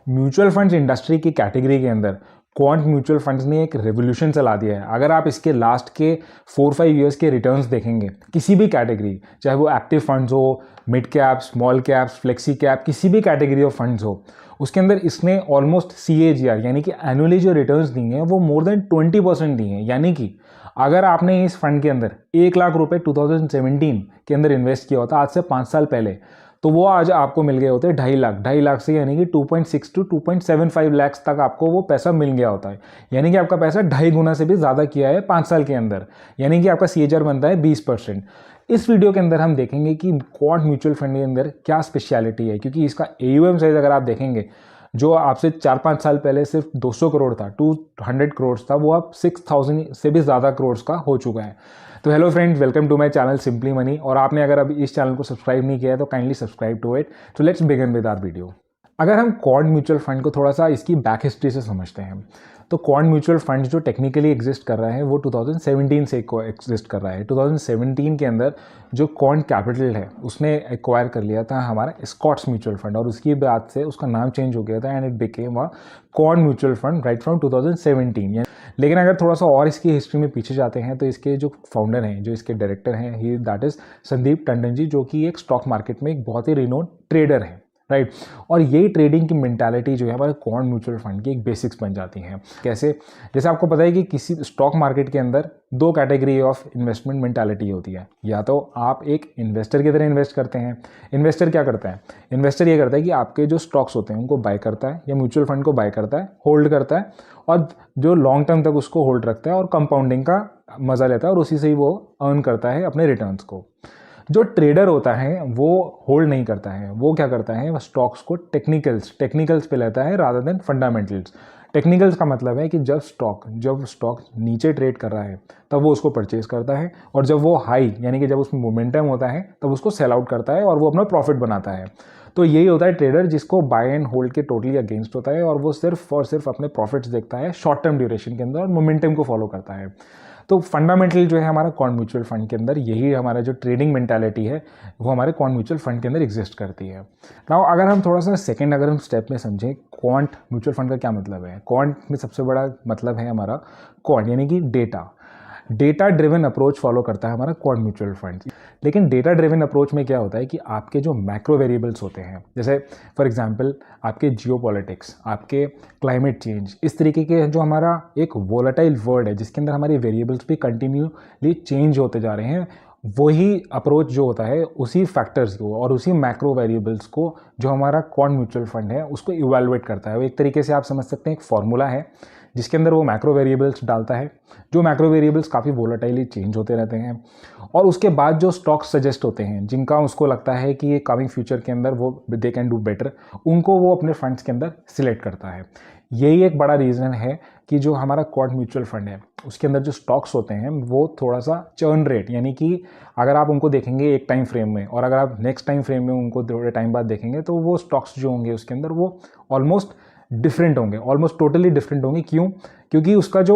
Mutual funds industry की category के अंदर क्वांट म्यूचुअल फंड्स ने एक रेवोल्यूशन चला दिया है। अगर आप इसके लास्ट के 4-5 ईयर्स के रिटर्न्स देखेंगे किसी भी कैटेगरी, चाहे वो एक्टिव फंड्स हो, mid cap, small caps, flexi cap, किसी भी कैटेगरी ऑफ फंड्स हो, उसके अंदर इसने ऑलमोस्ट CAGR यानी कि एनुअली जो रिटर्न्स दिए हैं वो मोर देन 20% दिए हैं। यानी कि अगर आपने इस फंड के अंदर 1 लाख रुपए 2017 के अंदर इन्वेस्ट किया होता आज से 5 साल पहले, तो वो आज आपको मिल गए होते 2.5 लाख से, यानी कि 2.6 to 2.75 लाख तक आपको वो पैसा मिल गया होता है। यानी कि आपका पैसा 2.5 गुना से भी ज़्यादा किया है 5 साल के अंदर, यानी कि आपका CAGR बनता है 20%। इस वीडियो के अंदर हम देखेंगे कि क्वांट म्यूचुअल फंड के अंदर क्या स्पेशलिटी है, क्योंकि इसका AUM साइज अगर आप देखेंगे जो आपसे 4-5 साल पहले सिर्फ 200 करोड़ था, 200 करोड़ था, वो अब 6000 से भी ज़्यादा करोड़ का हो चुका है। तो hello friends, welcome to my channel Simply Money. और आपने अगर अभी इस चैनल को सब्सक्राइब नहीं किया है तो काइंडली सब्सक्राइब टू इट। तो let's begin with our video. अगर हम क्वांट म्यूचुअल फंड को थोड़ा सा इसकी बैक हिस्ट्री से समझते हैं तो क्वांट म्यूचुअल फंड जो टेक्निकली एग्जिस्ट कर रहा है वो 2017 से एग्जिस्ट कर रहा है। 2017 के अंदर जो क्वांट कैपिटल है उसने एक्वायर कर लिया था हमारा स्कॉट्स म्यूचुअल फंड, और उसकी बाद से उसका नाम चेंज हो गया था and it became a quant mutual fund right from 2017। लेकिन अगर थोड़ा सा और इसकी हिस्ट्री में पीछे जाते हैं तो इसके जो फाउंडर हैं, जो इसके डायरेक्टर हैं, ही दैट इज संदीप टंडन जी, जो कि एक स्टॉक मार्केट में एक बहुत ही रिनोन ट्रेडर है, राइट। और यही ट्रेडिंग की मेंटालिटी जो है हमारे क्वांट म्यूचुअल फंड की एक बेसिक्स बन जाती हैं। कैसे? जैसे आपको पता है कि किसी स्टॉक मार्केट के अंदर 2 कैटेगरी ऑफ इन्वेस्टमेंट मेंटालिटी होती है। या तो आप एक इन्वेस्टर की तरह इन्वेस्ट करते हैं। इन्वेस्टर क्या करता है? इन्वेस्टर ये करता है कि आपके जो स्टॉक्स होते हैं उनको बाय करता है, या म्यूचुअल फंड को बाय करता है, होल्ड करता है, और जो लॉन्ग टर्म तक उसको होल्ड रखता है और कंपाउंडिंग का मजा लेता है, और उसी से ही वो अर्न करता है अपने रिटर्न्स को। जो ट्रेडर होता है वो होल्ड नहीं करता है, वो क्या करता है, वो स्टॉक्स को टेक्निकल्स पे लेता है रादर देन फंडामेंटल्स। टेक्निकल्स का मतलब है कि जब स्टॉक नीचे ट्रेड कर रहा है तब वो उसको परचेज करता है, और जब वो हाई यानी कि जब उसमें मोमेंटम होता है तब उसको सेल आउट करता है और वो अपना प्रॉफिट बनाता है। तो यही होता है ट्रेडर, जिसको बाय एंड होल्ड के टोटली अगेंस्ट होता है, और वो सिर्फ और सिर्फ अपने प्रॉफिट्स देखता है शॉर्ट टर्म ड्यूरेशन के अंदर और मोमेंटम को फॉलो करता है। तो फंडामेंटल जो है हमारा क्वांट म्यूचुअल फंड के अंदर, यही हमारा जो ट्रेडिंग मेंटालिटी है वो हमारे क्वांट म्यूचुअल फंड के अंदर एग्जिस्ट करती है। नाउ अगर हम थोड़ा सा सेकंड अगर हम स्टेप में समझें क्वांट म्यूचुअल फंड का क्या मतलब है। क्वांट में सबसे बड़ा मतलब है हमारा क्वांट यानी कि डेटा ड्रिवन अप्रोच फॉलो करता है हमारा क्वांट म्यूचुअल फंड। लेकिन डेटा ड्रिवन अप्रोच में क्या होता है कि आपके जो मैक्रो वेरिएबल्स होते हैं, जैसे फॉर एग्जांपल आपके जियोपॉलिटिक्स, आपके क्लाइमेट चेंज, इस तरीके के जो हमारा एक वोलेटाइल वर्ल्ड है जिसके अंदर हमारे वेरिएबल्स भी कंटिन्यूली चेंज होते जा रहे हैं, वही अप्रोच जो होता है उसी फैक्टर्स को और उसी मैक्रो वेरिएबल्स को जो हमारा क्वांट म्यूचुअल फंड है उसको इवैल्यूएट करता है। वो एक तरीके से आप समझ सकते हैं एक फॉर्मूला है जिसके अंदर वो मैक्रो वेरिएबल्स डालता है, जो मैक्रो वेरिएबल्स काफ़ी वोलेटाइली चेंज होते रहते हैं, और उसके बाद जो स्टॉक्स सजेस्ट होते हैं जिनका उसको लगता है कि ये कमिंग फ्यूचर के अंदर वो दे कैन डू बेटर, उनको वो अपने फंड्स के अंदर सिलेक्ट करता है। यही एक बड़ा रीज़न है कि जो हमारा क्वांट म्यूचुअल फंड है उसके अंदर जो स्टॉक्स होते हैं वो थोड़ा सा चर्न रेट, यानी कि अगर आप उनको देखेंगे एक टाइम फ्रेम में और अगर आप नेक्स्ट टाइम फ्रेम में उनको थोड़े टाइम बाद देखेंगे तो वो स्टॉक्स जो होंगे उसके अंदर वो ऑलमोस्ट डिफरेंट होंगे, ऑलमोस्ट टोटली डिफरेंट होंगे। क्यों? क्योंकि उसका जो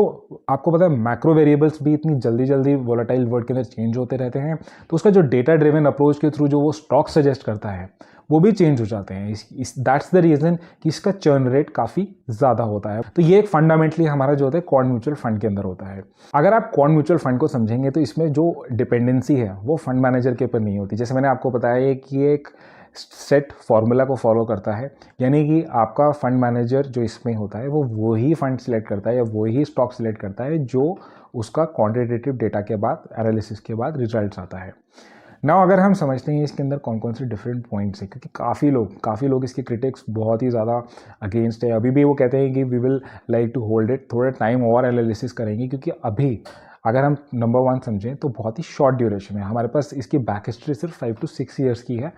आपको पता है मैक्रो वेरिएबल्स भी इतनी जल्दी वोलेटाइल वर्ल्ड के अंदर चेंज होते रहते हैं, तो उसका जो डेटा ड्रिवन अप्रोच के थ्रू जो वो स्टॉक सजेस्ट करता है वो भी चेंज हो जाते हैं। दैट्स द रीज़न कि इसका चर्न रेट काफ़ी ज़्यादा होता है। तो ये एक फंडामेंटली हमारा जो होता है क्वांट म्यूचुअल फंड के अंदर होता है। अगर आप क्वांट म्यूचुअल फंड को समझेंगे तो इसमें जो डिपेंडेंसी है वो फंड मैनेजर के ऊपर नहीं होती। जैसे मैंने आपको बताया कि एक सेट फॉर्मूला को फॉलो करता है, यानी कि आपका फंड मैनेजर जो इसमें होता है वो वही फंड सिलेक्ट करता है या वही स्टॉक सिलेक्ट करता है जो उसका क्वांटिटेटिव डेटा के बाद, एनालिसिस के बाद रिजल्ट्स आता है। नाउ अगर हम समझते हैं इसके अंदर कौन कौन से डिफरेंट पॉइंट्स हैं, क्योंकि काफ़ी लोग इसके क्रिटिक्स बहुत ही ज़्यादा अगेंस्ट है। अभी भी वो कहते हैं कि we will like to hold it, थोड़ा टाइम और एनालिसिस करेंगे, क्योंकि अभी अगर हम नंबर 1 समझें तो बहुत ही शॉर्ट ड्यूरेशन है। हमारे पास इसकी बैक हिस्ट्री सिर्फ 5 to 6 ईयर्स की है।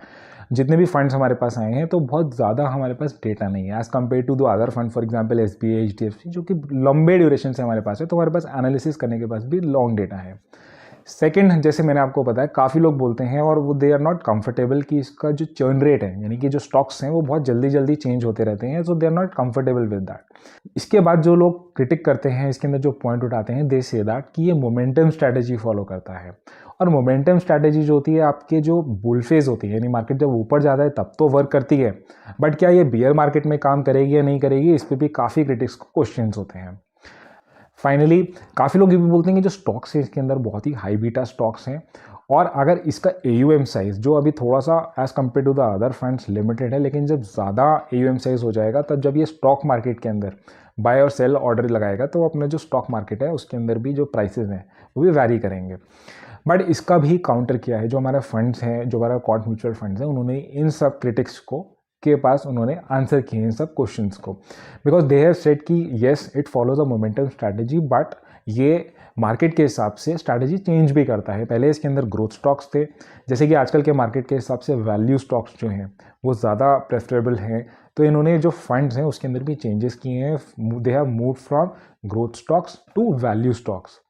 जितने भी फंड्स हमारे पास आए हैं तो बहुत ज़्यादा हमारे पास डेटा नहीं है as compare to the other fund, for example SBI, HDFC, जो कि लंबे ड्यूरेशन से हमारे पास है, तो हमारे पास एनालिसिस करने के पास भी लॉन्ग डेटा है। सेकंड, जैसे मैंने आपको बताया, काफ़ी लोग बोलते हैं और वो दे आर नॉट कंफर्टेबल कि इसका जो चर्न रेट है, यानी कि जो स्टॉक्स हैं वो बहुत जल्दी जल्दी चेंज होते रहते हैं, so they are not comfortable with that. इसके बाद जो लोग क्रिटिक करते हैं, इसके अंदर जो पॉइंट उठाते हैं, दे से दैट कि ये मोमेंटम स्ट्रैटेजी फॉलो करता है। और मोमेंटम स्ट्रैटेजी जो होती है आपके जो बुल फेज होती है, यानी मार्केट जब ऊपर जाता है तब तो वर्क करती है, बट क्या ये बियर मार्केट में काम करेगी या नहीं करेगी, इस पर भी काफ़ी क्रिटिक्स को क्वेश्चन होते हैं। फाइनली काफ़ी लोग ये भी बोलते हैं कि जो स्टॉक्स हैं इसके अंदर बहुत ही हाई बीटा स्टॉक्स हैं, और अगर इसका AUM साइज़ जो अभी थोड़ा सा as compare to the other funds limited है, लेकिन जब ज़्यादा AUM साइज़ हो जाएगा तब जब ये स्टॉक मार्केट के अंदर बाय और सेल ऑर्डर लगाएगा तो अपना जो स्टॉक मार्केट है उसके अंदर भी जो प्राइसेस हैं वो भी वैरी करेंगे। बट इसका भी काउंटर किया है जो हमारा फंड्स हैं, जो हमारा क्वांट म्यूचुअल फंड्स हैं, उन्होंने इन सब क्रिटिक्स को के पास उन्होंने आंसर किए इन सब क्वेश्चंस को, बिकॉज दे हैव सेड कि yes it follows a momentum strategy, but ये मार्केट के हिसाब से स्ट्रैटेजी चेंज भी करता है। पहले इसके अंदर ग्रोथ स्टॉक्स थे, जैसे कि आजकल के मार्केट के हिसाब से वैल्यू स्टॉक्स जो हैं वो ज़्यादा प्रेफरेबल हैं, तो इन्होंने जो फंड्स हैं उसके अंदर भी चेंजेस किए हैं। They have move from growth stocks to value stocks.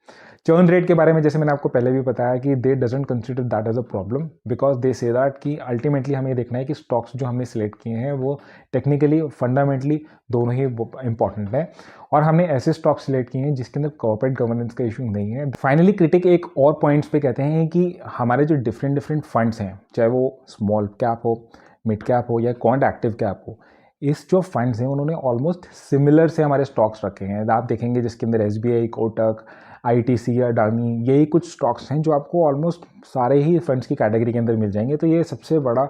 Churn rate के बारे में जैसे मैंने आपको पहले भी बताया कि they doesn't consider that as a problem, because they say that कि अल्टीमेटली हमें देखना है कि स्टॉक्स जो हमने सिलेक्ट किए हैं वो टेक्निकली फंडामेंटली दोनों ही इंपॉर्टेंट है, और हमने ऐसे स्टॉक्स सिलेक्ट किए हैं जिसके अंदर कॉर्पोरेट गवर्नेंस का इशू नहीं है। फाइनली क्रिटिक एक और पॉइंट्स पे कहते हैं कि हमारे जो डिफरेंट फंड्स हैं, चाहे वो स्मॉल कैप हो, मिड कैप हो या क्वांट एक्टिव कैप हो, इस जो फंड्स हैं उन्होंने ऑलमोस्ट सिमिलर से हमारे स्टॉक्स रखे हैं। आप देखेंगे जिसके अंदर SBI, कोटक, ITC, अडानी, यही कुछ स्टॉक्स हैं जो आपको ऑलमोस्ट सारे ही फंड्स की कैटेगरी के अंदर मिल जाएंगे। तो ये सबसे बड़ा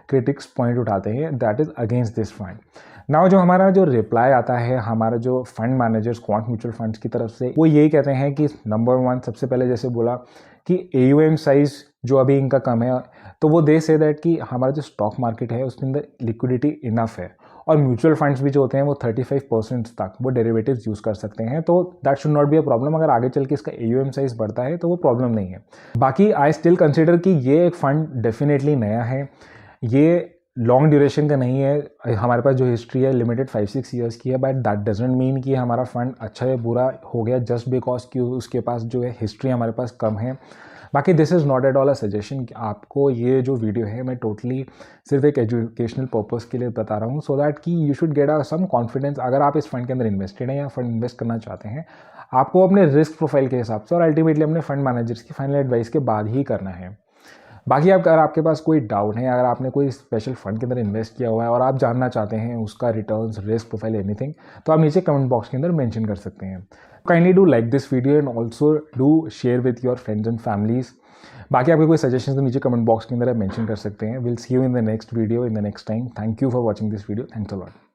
क्रिटिक्स पॉइंट उठाते हैं, that is against this fund. Now जो हमारा जो रिप्लाई आता है हमारा जो fund managers quant mutual funds की तरफ से, वो यही कहते हैं कि नंबर 1 सबसे पहले जैसे बोला कि AUM साइज़ जो अभी इनका कम है, तो वो दे से दैट कि हमारा जो स्टॉक मार्केट है उसके अंदर लिक्विडिटी इनफ है, और म्यूचुअल फंड्स भी जो होते हैं वो 35% तक वो डेरिवेटिव्स यूज़ कर सकते हैं, तो that should not be a problem. अगर आगे चल के इसका AUM साइज़ बढ़ता है तो वो प्रॉब्लम नहीं है। बाकी आई स्टिल कंसिडर कि ये एक फ़ंड डेफिनेटली नया है, ये लॉन्ग ड्यूरेशन का नहीं है। हमारे पास जो हिस्ट्री है लिमिटेड 5-6 ईयर्स की है, बट दैट डजेंट मीन कि हमारा फंड अच्छा या बुरा हो गया जस्ट बिकॉज कि उसके पास जो है हिस्ट्री हमारे पास कम है। बाकी this is not at all a suggestion कि आपको ये जो वीडियो है मैं टोटली सिर्फ एक एजुकेशनल पर्पस के लिए बता रहा हूँ, सो दैट कि you should get a some confidence. अगर आप इस फंड के अंदर इन्वेस्टेड हैं या फंड इन्वेस्ट करना चाहते हैं, आपको अपने रिस्क प्रोफाइल के हिसाब से और अल्टीमेटली अपने फंड मैनेजर्स की फाइनल एडवाइस के बाद ही करना है। बाकी अगर आपके पास कोई डाउट है, अगर आपने कोई स्पेशल फंड के अंदर इन्वेस्ट किया हुआ है और आप जानना चाहते हैं उसका रिटर्न्स, रिस्क प्रोफाइल, एनीथिंग, तो आप नीचे कमेंट बॉक्स के अंदर मेंशन कर सकते हैं। Kindly do like this video and also do share with your friends and families. बाकी आपके कोई सजेशन तो नीचे कमेंट बॉक्स के अंदर आप मेंशन कर सकते हैं। Will see you in the next video in the next time. Thank you for watching this video. Thanks a lot.